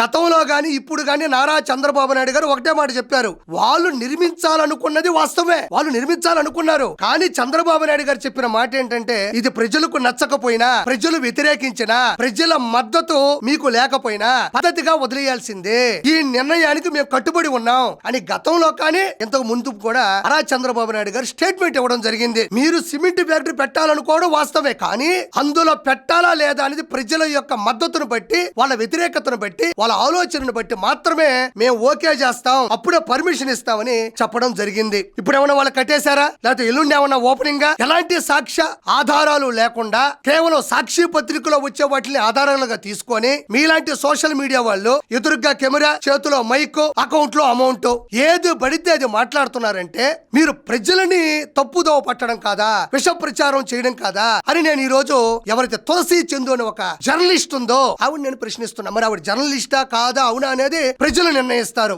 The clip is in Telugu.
గతంలో గాని ఇప్పుడు గాని నారా చంద్రబాబు నాయుడు గారు ఒకటే మాట చెప్పారు. వాళ్ళు నిర్మించాలనుకున్నది వాస్తవమే, వాళ్ళు నిర్మించాలనుకున్నారు. కానీ చంద్రబాబు నాయుడు గారు చెప్పిన మాట ఏంటంటే, ఇది ప్రజలకు నచ్చకపోయినా, ప్రజలు వ్యతిరేకించినా, ప్రజల మద్దతు మీకు లేకపోయినా పద్ధతిగా వదిలేయాల్సిందే, ఈ నిర్ణయానికి మేము కట్టుబడి ఉన్నాం అని గతంలో కానీ ఇంతకు ముందు కూడా నారా చంద్రబాబు నాయుడు గారు స్టేట్మెంట్ ఇవ్వడం జరిగింది. మీరు సిమెంట్ ఫ్యాక్టరీ పెట్టాలనుకోవడం వాస్తవమే, కానీ అందులో పెట్టాలా లేదా అనేది ప్రజల యొక్క మద్దతును బట్టి, వాళ్ళ వ్యతిరేకతను బట్టి, వాళ్ళ ఆలోచనను బట్టి మాత్రమే మేము ఓకే చేస్తాం, అప్పుడే పర్మిషన్ ఇస్తామని చెప్పడం జరిగింది. ఇప్పుడు ఏమన్నా వాళ్ళు కట్టేశారా, లేకపోతే ఎల్లుండి ఏమన్నా ఓపెనింగ్? ఎలాంటి సాక్ష్య ఆధారాలు లేకుండా కేవలం సాక్షి పత్రికలో వచ్చే వాటిని ఆధారాలుగా తీసుకొని మీలాంటి సోషల్ మీడియా వాళ్ళు ఎదురుగా కెమెరా, చేతిలో మైక్, అకౌంట్ లో అమౌంట్ ఏది పడితే అది మాట్లాడుతున్నారంటే మీరు ప్రజలని తప్పుదోవ పట్టడం కాదా, విష ప్రచారం చేయడం కాదా అని నేను ఈ రోజు ఎవరైతే తులసి చందు అని ఒక జర్నలిస్ట్ ఉందో ఆవిడ నేను ప్రశ్నిస్తున్నా. మరి ఆవిడ జర్నలిస్టా కాదా అవునా అనేది ప్రజలు నిర్ణయిస్తారు.